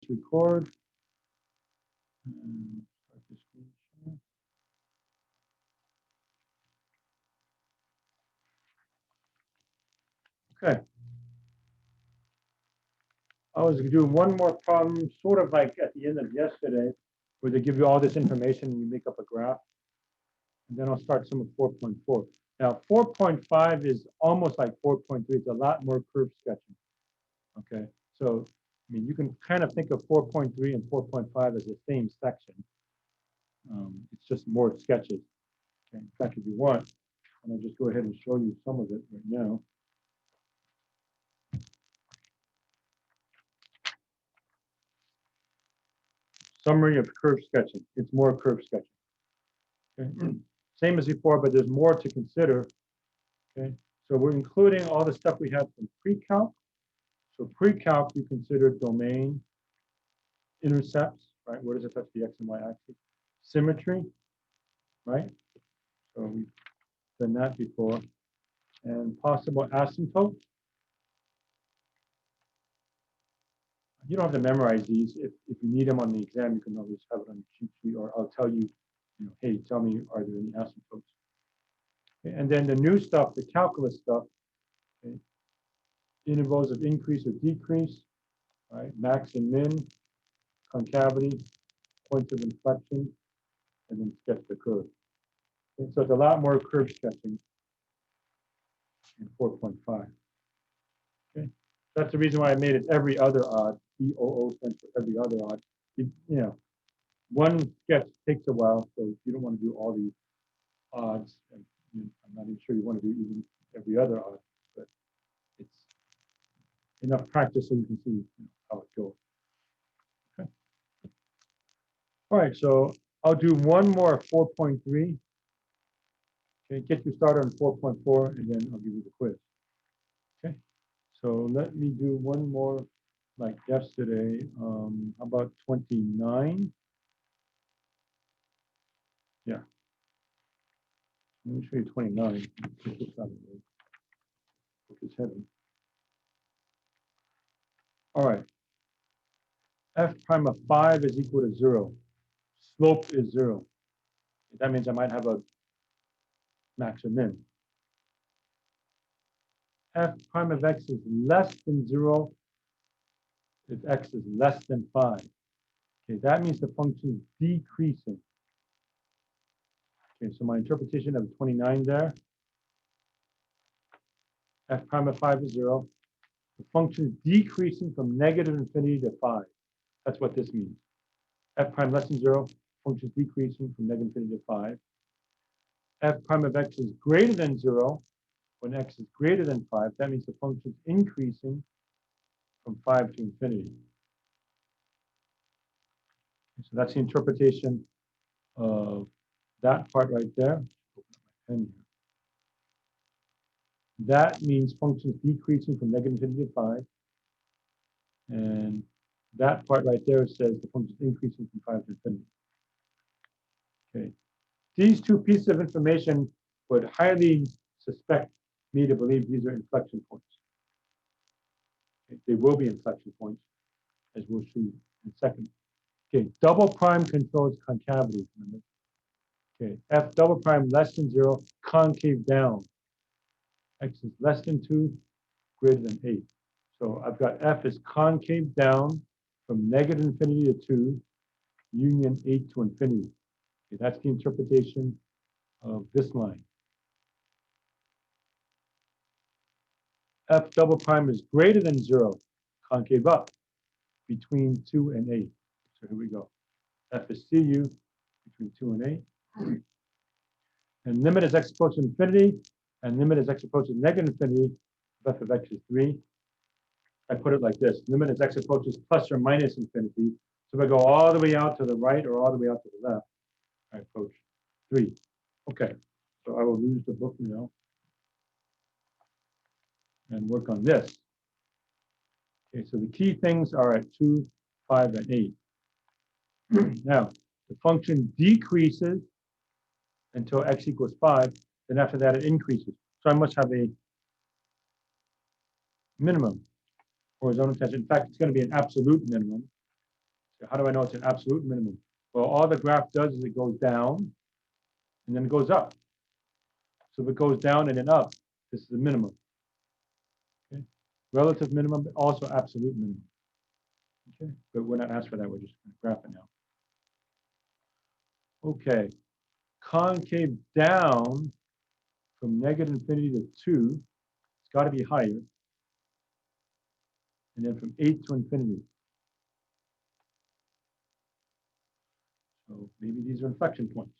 record. And start the screen share. Okay. I was doing one more problem, sort of like at the end of yesterday, where they give you all this information and you make up a graph. And then I'll start some of 4.4. Now, 4.5 is almost like 4.3. It's a lot more curve sketching. Okay, so I mean, you can kind of think of 4.3 and 4.5 as the same section. It's just more sketches. Okay, in fact, if you want, I'll just go ahead and show you some of it right now. Summary of curve sketching. It's more curve sketching. Okay. Same as before, but there's more to consider. Okay, so we're including all the stuff we had from pre-calc. So pre-calc, we consider domain, intercepts, right? Where does it touch the x and y axis? Symmetry, right? So we've done that before. And possible asymptotes. You don't have to memorize these. If you need them on the exam, you can always have it on the cheat sheet, or I'll tell you, hey, tell me, are there any asymptotes? Okay, and then the new stuff, the calculus stuff, okay, intervals of increase or decrease, right? Max and min, concavity, points of inflection, and then sketch the curve. Okay, so it's a lot more curve sketching in 4.5. Okay, that's the reason why I made it every other odd. EOO stands for every other odd. You know, one sketch takes a while, so you don't want to do all these odds. And I'm not even sure you want to do even every other odd, but it's enough practice so you can see how it goes. Okay. All right, so I'll do one more 4.3. Okay, get you started on 4.4, and then I'll give you the quiz. Okay, so let me do one more like yesterday. How about 29? Yeah. Let me show you 29. Book is heavy. All right. F prime of 5 is equal to 0. Slope is 0. That means I might have a max or min. F prime of x is less than 0 if x is less than 5. Okay, that means the function is decreasing. Okay, so my interpretation of 29 there, f prime of 5 is 0. The function is decreasing from negative infinity to 5. That's what this means. F prime less than 0, function is decreasing from negative infinity to 5. F prime of x is greater than 0 when x is greater than 5. That means the function is increasing from 5 to infinity. So that's the interpretation of that part right there. That means function is decreasing from negative infinity to 5. And that part right there says the function is increasing from 5 to infinity. Okay. These two pieces of information would highly suspect me to believe these are inflection points. Okay. They will be inflection points, as we'll see in a second. Okay, double prime controls concavity. Remember? Okay, f double prime less than 0, concave down. X is less than 2, greater than 8. So I've got f is concave down from negative infinity to 2, union 8 to infinity. Okay, that's the interpretation of this line. F double prime is greater than 0, concave up between 2 and 8. So here we go. F is CU between 2 and 8. And limit as x approaches infinity, and limit as x approaches negative infinity, f of x is 3. I put it like this. Limit as x approaches plus or minus infinity. So if I go all the way out to the right or all the way out to the left, I approach 3. Okay, so I will use the book now and work on this. Okay, so the key things are at 2, 5, and 8. Now, the function decreases until x equals 5. Then after that, it increases. So I must have a minimum horizontal tangent. In fact, it's going to be an absolute minimum. So how do I know it's an absolute minimum? Well, all the graph does is it goes down and then it goes up. So if it goes down and then up, this is the minimum. Okay. Relative minimum, but also absolute minimum. Okay, but we're not asked for that. We're just going to graph it now. Okay, concave down from negative infinity to 2, it's got to be higher. And then from 8 to infinity. So maybe these are inflection points.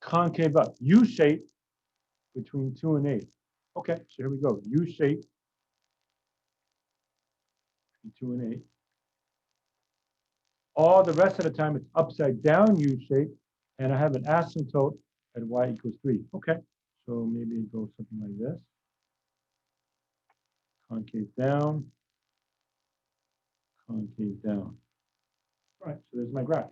Concave up, U shape between 2 and 8. Okay, so here we go. U shape between 2 and 8. All the rest of the time it's upside down U shape, and I have an asymptote at y equals 3. Okay, so maybe it goes something like this. Concave down, concave down. All right, so there's my graph.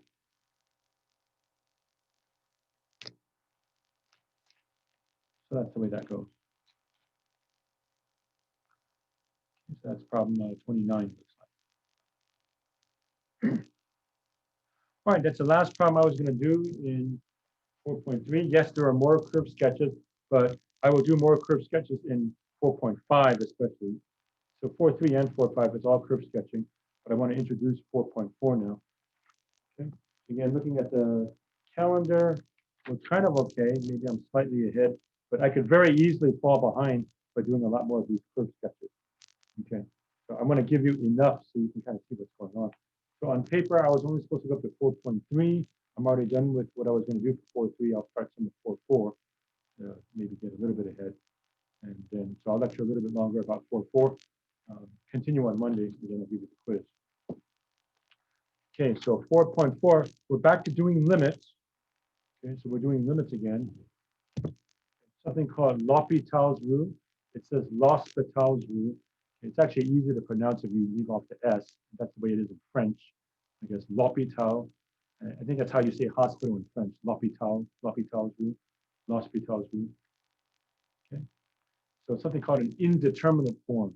So that's the way that goes. So that's problem 29, looks like. All right, that's the last problem I was going to do in 4.3. Yes, there are more curve sketches, but I will do more curve sketches in 4.5 especially. So 4.3 and 4.5 is all curve sketching, but I want to introduce 4.4 now. Okay. Again, looking at the calendar, we're kind of okay. Maybe I'm slightly ahead, but I could very easily fall behind by doing a lot more of these curve sketches. Okay, so I'm going to give you enough so you can kind of see what's going on. So on paper, I was only supposed to go up to 4.3. I'm already done with what I was going to do for 4.3. I'll start some with 4.4, maybe get a little bit ahead. And then, so I'll lecture a little bit longer about 4.4. Continue on Monday, and then I'll give you the quiz. Okay, so 4.4, we're back to doing limits. Okay, so we're doing limits again. Something called L'Hopital's rule. It says L'Hospital's rule. It's actually easier to pronounce if you leave off the S. That's the way it is in French. I guess L'Hopital. I think that's how you say hospital in French. L'Hopital, L'Hopital's rule, L'Hospital's rule. Okay. So it's something called an indeterminate form.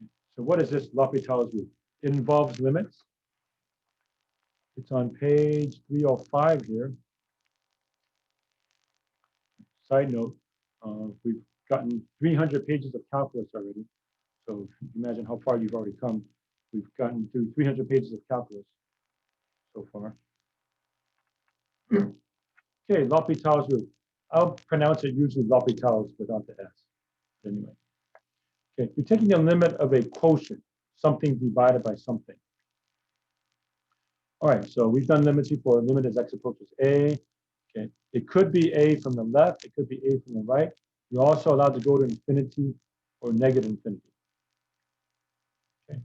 Okay. So what is this L'Hopital's rule? It involves limits. It's on page 305 here. Side note, we've gotten 300 pages of calculus already. So imagine how far you've already come. We've gotten through 300 pages of calculus so far. Okay, L'Hopital's rule. I'll pronounce it usually L'Hopital's without the S. Anyway. Okay, you're taking the limit of a quotient, something divided by something. All right, so we've done limits before. Limit as x approaches a. Okay, it could be a from the left, it could be a from the right. You're also allowed to go to infinity or negative infinity. Okay.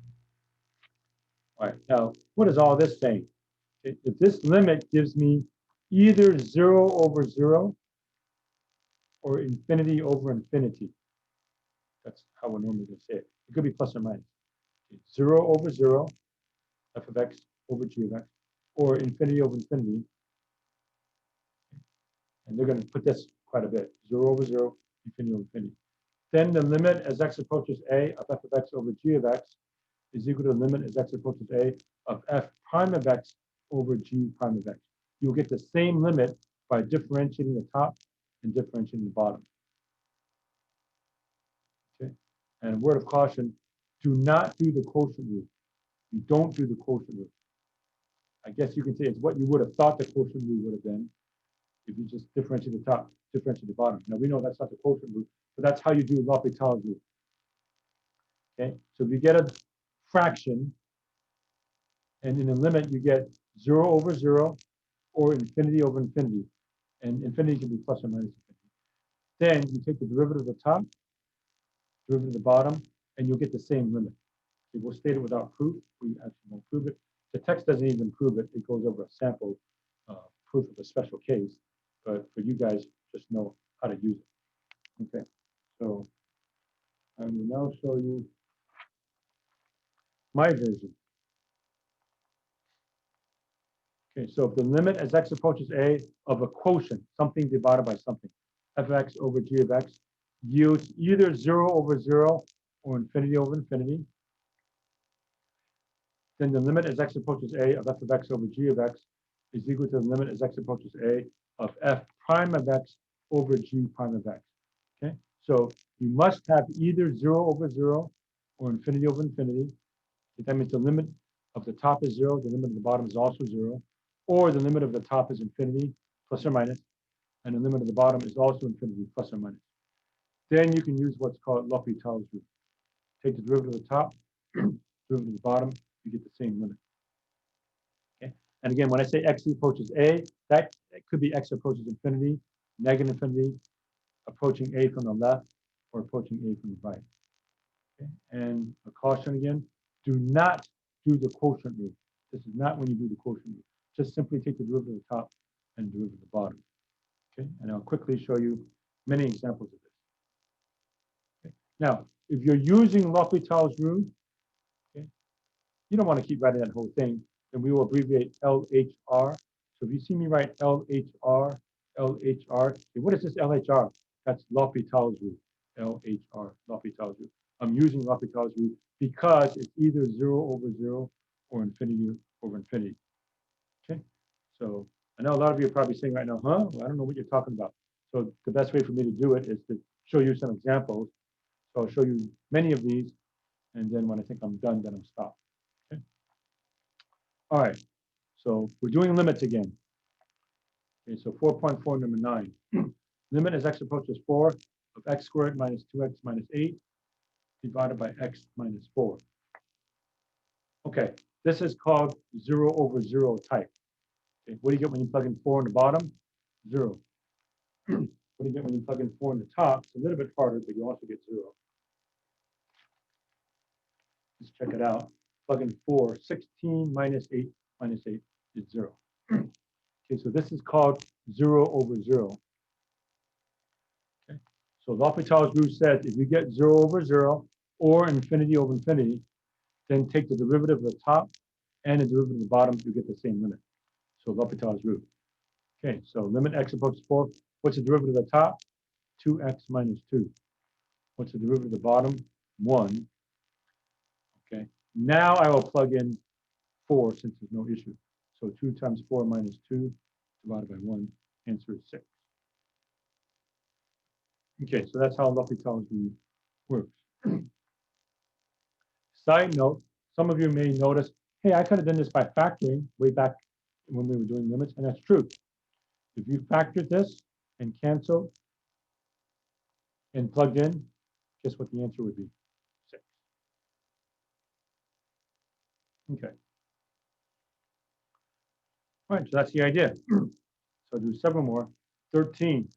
All right, now what is all this saying? Okay, if this limit gives me either 0 over 0 or infinity over infinity, that's how we're normally going to say it. It could be plus or minus. Okay, 0 over 0, f of x over g of x, or infinity over infinity. And they're going to put this quite a bit, 0 over 0, infinity over infinity. Then the limit as x approaches a of f of x over g of x is equal to the limit as x approaches a of f prime of x over g prime of x. You'll get the same limit by differentiating the top and differentiating the bottom. Okay. And word of caution, do not do the quotient rule. You don't do the quotient rule. I guess you can say it's what you would have thought the quotient rule would have been if you just differentiate the top, differentiate the bottom. Now we know that's not the quotient rule, but that's how you do L'Hopital's rule. Okay, so if you get a fraction, and in the limit you get 0 over 0 or infinity over infinity, and infinity can be plus or minus infinity. Then you take the derivative of the top, derivative of the bottom, and you'll get the same limit. Okay, we'll state it without proof. We actually won't prove it. The text doesn't even prove it. It goes over a sample proof of a special case. But for you guys, just know how to use it. Okay, so I will now show you my version. Okay, so if the limit as x approaches a of a quotient, something divided by something, f of x over g of x, yields either 0 over 0 or infinity over infinity. then the limit as x approaches a of f of x over g of x is equal to the limit as x approaches a of f prime of x over g prime of x. Okay, so you must have either 0 over 0 or infinity over infinity. That means the limit of the top is 0, the limit of the bottom is also 0, or the limit of the top is infinity plus or minus, and the limit of the bottom is also infinity plus or minus. Then you can use what's called L'Hopital's rule. Take the derivative of the top, derivative of the bottom, you get the same limit. Okay, and again, when I say x approaches a, that could be x approaches infinity, negative infinity, approaching a from the left, or approaching a from the right. Okay, and a caution again, do not do the quotient rule. This is not when you do the quotient rule. Just simply take the derivative of the top and derivative of the bottom. Okay, and I'll quickly show you many examples of this. Okay. Now, if you're using L'Hopital's rule, okay, you don't want to keep writing that whole thing, then we will abbreviate LHR. So if you see me write LHR, LHR, okay, what is this LHR? That's L'Hopital's rule, LHR, L'Hopital's rule. I'm using L'Hopital's rule because it's either 0 over 0 or infinity over infinity. Okay, so I know a lot of you are probably saying right now, huh? Well, I don't know what you're talking about. So the best way for me to do it is to show you some examples. So I'll show you many of these, and then when I think I'm done, then I'll stop. Okay. All right, so we're doing limits again. Okay, so 4.4, number 9. Limit as x approaches 4 of x squared minus 2x minus 8 divided by x minus 4. Okay, this is called 0 over 0 type. Okay, what do you get when you plug in 4 in the bottom? 0. What do you get when you plug in 4 in the top? It's a little bit harder, but you also get 0. Let's check it out. Plug in 4, 16 minus 8 is 0. Okay, so this is called 0 over 0. Okay, so L'Hopital's rule says if you get 0 over 0 or infinity over infinity, then take the derivative of the top and the derivative of the bottom, you get the same limit. So L'Hopital's rule. Okay, so limit x approaches 4. What's the derivative of the top? 2x minus 2. What's the derivative of the bottom? 1. Okay, now I will plug in 4 since there's no issue. So 2 times 4 minus 2 divided by 1, answer is 6. Okay, so that's how L'Hopital's rule works. Side note, some of you may notice, hey, I could have done this by factoring way back when we were doing limits, and that's true. If you factored this and canceled and plugged in, guess what the answer would be? 6. Okay. All right, so that's the idea. So I'll do several more. 13.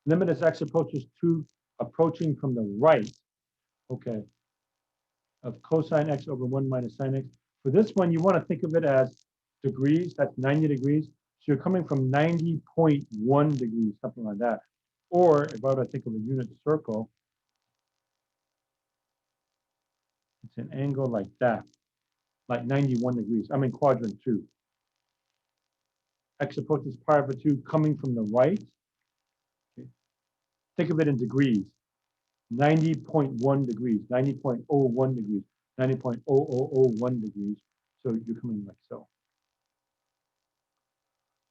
Limit as x approaches 2, approaching from the right, okay, of cosine x over 1 minus sine x. For this one, you want to think of it as degrees. That's 90 degrees. So you're coming from 90.1 degrees, something like that. Or if I were to think of a unit circle, it's an angle like that, like 91 degrees. I'm in quadrant 2. X approaches pi over 2 coming from the right. Okay. Think of it in degrees. 90.1 degrees, 90.01 degrees, 90.0001 degrees. So you're coming like so.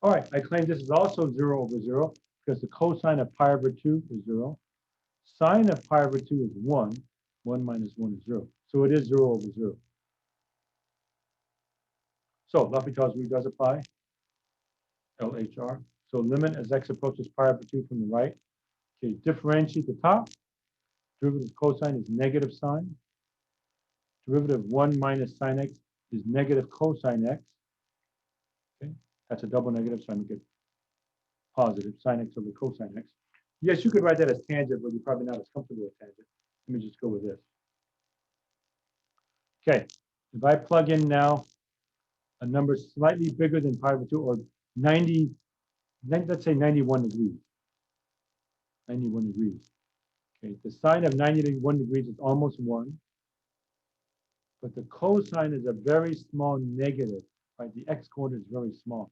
All right, I claim this is also 0 over 0 because the cosine of pi over 2 is 0. Sine of pi over 2 is 1. 1 minus 1 is 0. So it is 0 over 0. So L'Hopital's rule does apply. LHR. So limit as x approaches pi over 2 from the right. Okay, differentiate the top. Derivative of cosine is negative sine. Derivative of 1 minus sine x is negative cosine x. Okay, that's a double negative, so I make it positive, sine x over cosine x. Yes, you could write that as tangent, but you're probably not as comfortable with tangent. Let me just go with this. Okay, if I plug in now a number slightly bigger than pi over 2, or 90, let's say 91 degrees. 91 degrees. Okay, the sine of 91 degrees is almost 1, but the cosine is a very small negative, right? The x-coordinate is very small.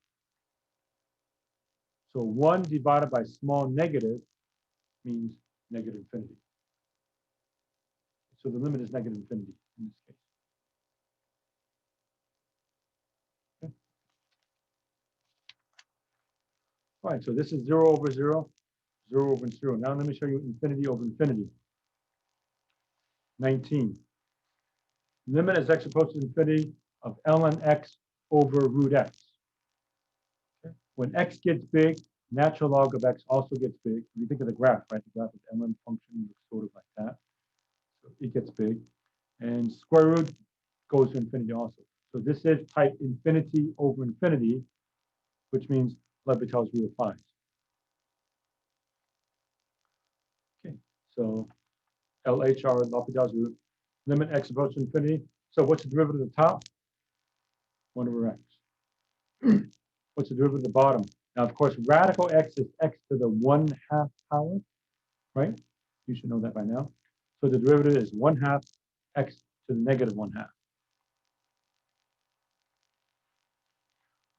So 1 divided by small negative means negative infinity. So the limit is negative infinity in this case. All right, so this is 0 over 0, 0 over 0. Now let me show you infinity over infinity. 19. Limit as x approaches infinity of ln x over root x. Okay. When x gets big, natural log of x also gets big. If you think of the graph, right? The graph of the ln function looks sort of like that. So it gets big. And square root goes to infinity also. So this is type infinity over infinity, which means L'Hopital's rule applies. Okay, so LHR, L'Hopital's rule, limit x approaches infinity. So what's the derivative of the top? 1 over x. What's the derivative of the bottom? Now, of course, radical x is x to the 1/2 power, right? You should know that by now. So the derivative is 1/2 x to the negative 1/2.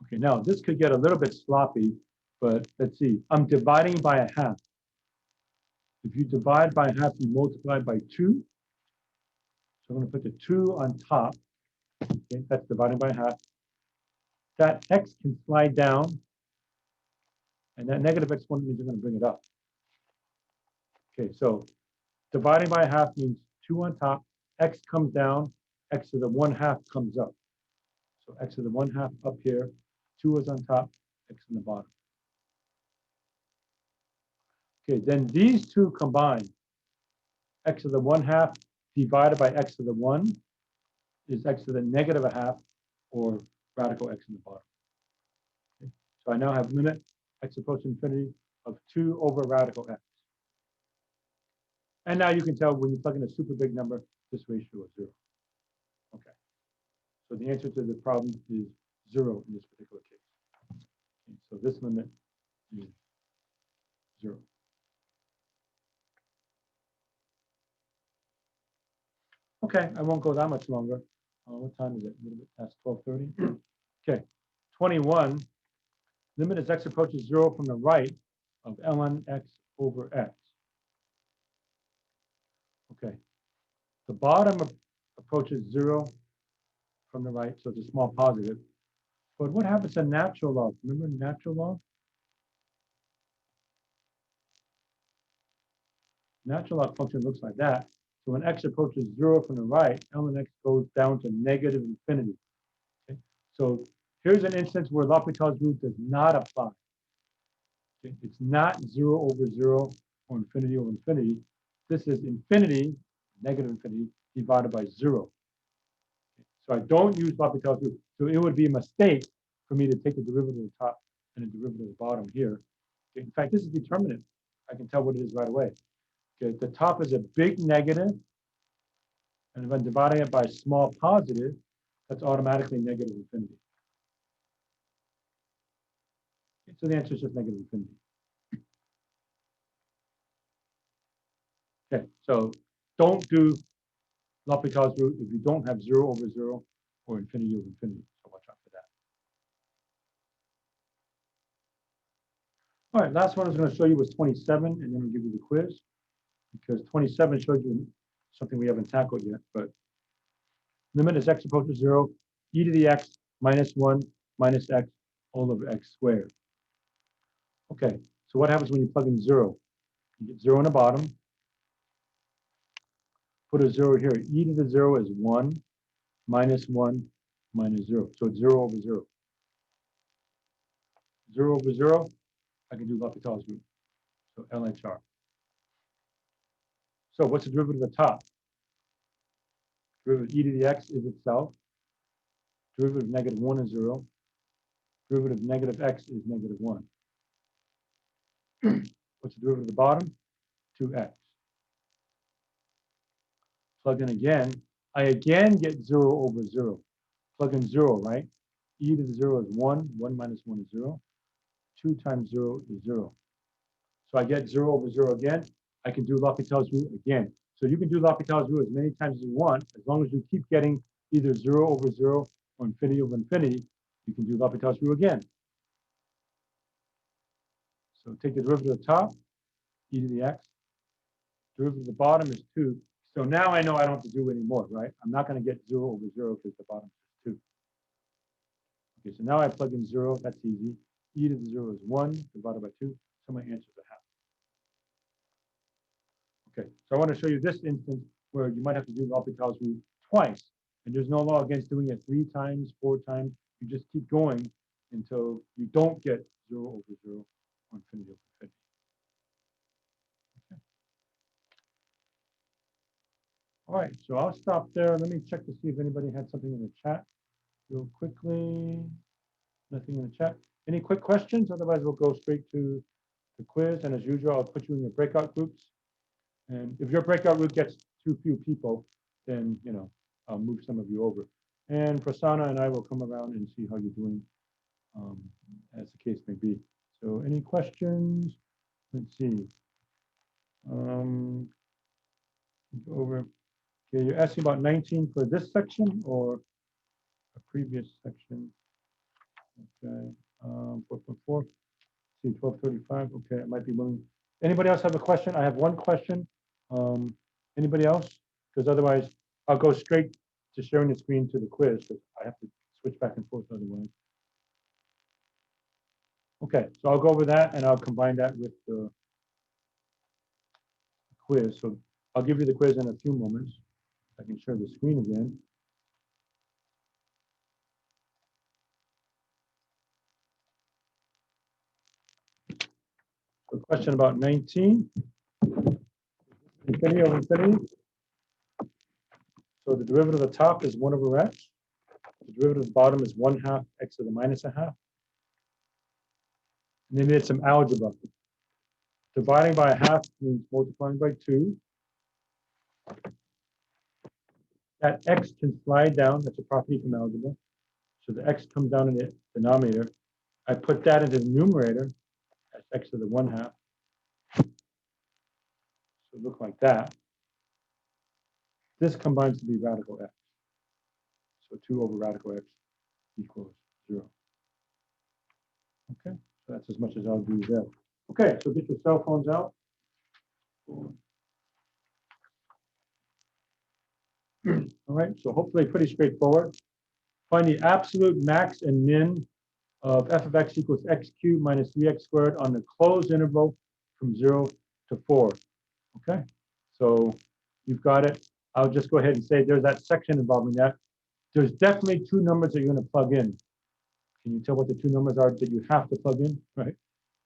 Okay, now this could get a little bit sloppy, but let's see. I'm dividing by a half. If you divide by half, you multiply by 2. So I'm going to put the 2 on top. Okay, that's dividing by half. That x can slide down, and that negative exponent means you're going to bring it up. Okay, so dividing by half means 2 on top, x comes down, x to the 1/2 comes up. So x to the 1/2 up here, 2 is on top, x in the bottom. Okay, then these two combine. X to the 1/2 divided by x to the 1 is x to the negative 1/2, or radical x in the bottom. Okay, so I now have limit x approaching infinity of 2 over radical x. And now you can tell when you plug in a super big number, this ratio is 0. Okay. So the answer to the problem is 0 in this particular case. Okay, so this limit is 0. Okay, I won't go that much longer. What time is it? A little bit past 12:30. Okay, 21. Limit as x approaches 0 from the right of ln x over x. Okay, the bottom approaches 0 from the right, so it's a small positive. But what happens to natural log? Remember natural log? Natural log function looks like that. So when x approaches 0 from the right, ln x goes down to negative infinity. Okay? So here's an instance where L'Hopital's rule does not apply. Okay? It's not 0 over 0 or infinity over infinity. This is infinity, negative infinity, divided by 0. Okay? So I don't use L'Hopital's rule. So it would be a mistake for me to take the derivative of the top and the derivative of the bottom here. Okay? In fact, this is determinate. I can tell what it is right away. Okay, the top is a big negative, and if I'm dividing it by a small positive, that's automatically negative infinity. Okay, so the answer is just negative infinity. Okay, so don't do L'Hopital's rule if you don't have 0 over 0 or infinity over infinity. So watch out for that. All right, last one I was going to show you was 27, and then we'll give you the quiz, because 27 showed you something we haven't tackled yet. But limit as x approaches 0, e to the x minus 1 minus x all over x squared. Okay, so what happens when you plug in 0? You get 0 on the bottom. Put a 0 here. E to the 0 is 1 minus 1 minus 0. So it's 0 over 0. 0 over 0, I can do L'Hopital's rule. So LHR. So what's the derivative of the top? Derivative of e to the x is itself. Derivative of negative 1 is 0. Derivative of negative x is negative 1. What's the derivative of the bottom? 2x. Plug in again. I again get 0 over 0. Plug in 0, right? E to the 0 is 1. 1 minus 1 is 0. 2 times 0 is 0. So I get 0 over 0 again. I can do L'Hopital's rule again. So you can do L'Hopital's rule as many times as you want. As long as you keep getting either 0 over 0 or infinity over infinity, you can do L'Hopital's rule again. So take the derivative of the top, e to the x. Derivative of the bottom is 2. So now I know I don't have to do any more, right? I'm not going to get 0 over 0 because the bottom is 2. Okay, so now I plug in 0. That's easy. e to the 0 is 1 divided by 2. So my answer is a half. Okay, so I want to show you this instance where you might have to do L'Hopital's rule twice. And there's no law against doing it 3 times, 4 times. You just keep going until you don't get 0 over 0 or infinity over infinity. Okay. All right, so I'll stop there. Let me check to see if anybody had something in the chat real quickly. Nothing in the chat. Any quick questions? Otherwise, we'll go straight to the quiz. And as usual, I'll put you in your breakout groups. And if your breakout group gets too few people, then, you know, I'll move some of you over. And Prasanna and I will come around and see how you're doing, as the case may be. So any questions? Let's see. Go over. Okay, you're asking about 19 for this section or a previous section? Okay, 4.4. See, 1235. Okay, it might be willing. Anybody else have a question? I have one question. Anybody else? Because otherwise, I'll go straight to sharing the screen to the quiz, because I have to switch back and forth otherwise. Okay, so I'll go over that and I'll combine that with the quiz. So I'll give you the quiz in a few moments. I can share the screen again. So question about 19. Infinity over infinity. So the derivative of the top is 1 over x. The derivative of the bottom is 1/2 x to the minus a half. And then we did some algebra. Dividing by a half means multiplying by 2. That x can slide down. That's a property from algebra. So the x comes down in the denominator. I put that into the numerator as x to the 1/2. So look like that. This combines to be radical x. So 2 over radical x equals 0. Okay, so that's as much as I'll do there. Okay, so get your cell phones out. All right, so hopefully pretty straightforward. Find the absolute max and min of f of x equals x cubed minus 3x squared on the closed interval from 0 to 4. Okay, so you've got it. I'll just go ahead and say there's that section involving that. There's definitely 2 numbers that you're going to plug in. Can you tell what the 2 numbers are that you have to plug in, right?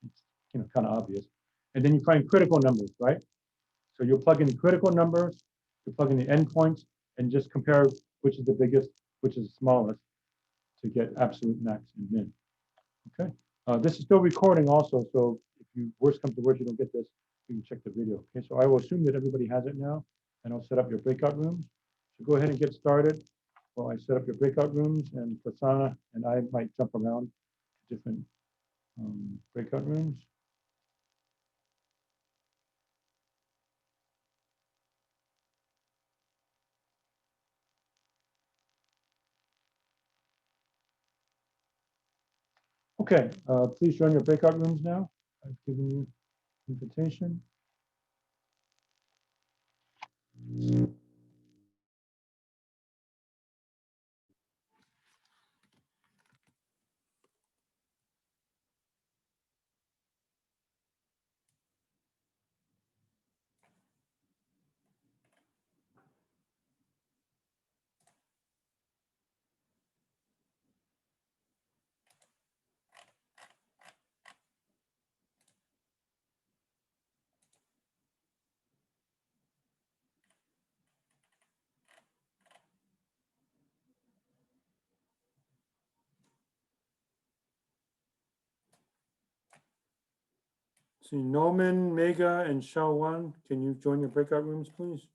It's, you know, kind of obvious. And then you find critical numbers, right? So you'll plug in the critical numbers, you plug in the endpoints, and just compare which is the biggest, which is the smallest to get absolute max and min. Okay. This is still recording also, so if you worst comes to worst, you don't get this, you can check the video. Okay, so I will assume that everybody has it now, and I'll set up your breakout rooms. So go ahead and get started while I set up your breakout rooms, and Prasanna and I might jump around to different breakout rooms. Okay, please join your breakout rooms now. I've given you invitation. See, Norman, Mega, and Wan, can you join your breakout rooms, please?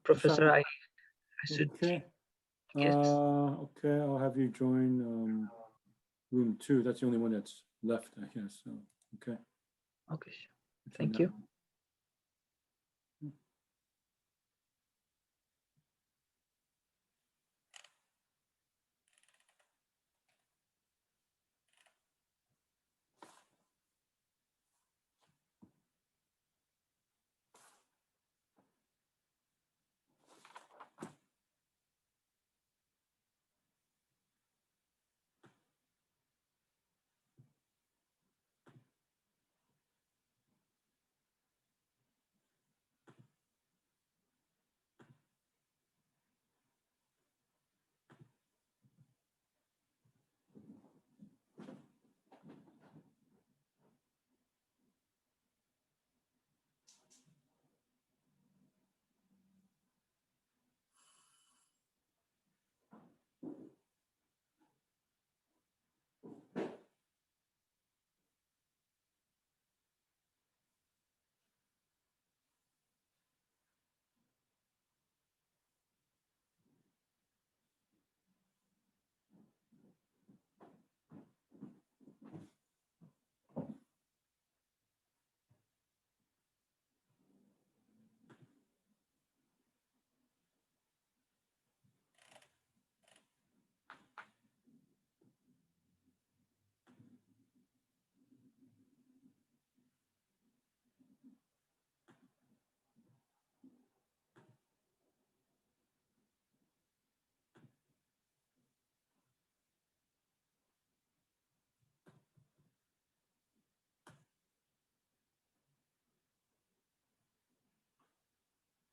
Professor, I should. Okay. Yes. Okay, I'll have you join room 2. That's the only one that's left, I guess. So, okay. Okay. Sure. Put in Thank that you. one.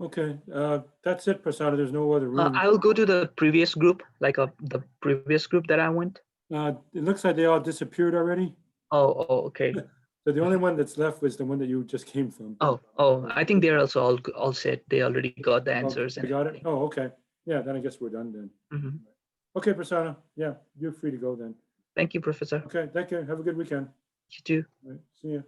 Okay, that's it, Prasad. There's no other room. I will go to the previous group, like the previous group that I went. It looks like they all disappeared already. Oh, okay. So the only one that's left was the one that you just came from. Oh, I think they're also all set. They already got the answers. They got it? Oh, okay. Yeah, then I guess we're done then. Mhm. Okay, Prasanna. Yeah, you're free to go then. Thank you, Professor. Okay, thank you. Have a good weekend. You too. All right, see you.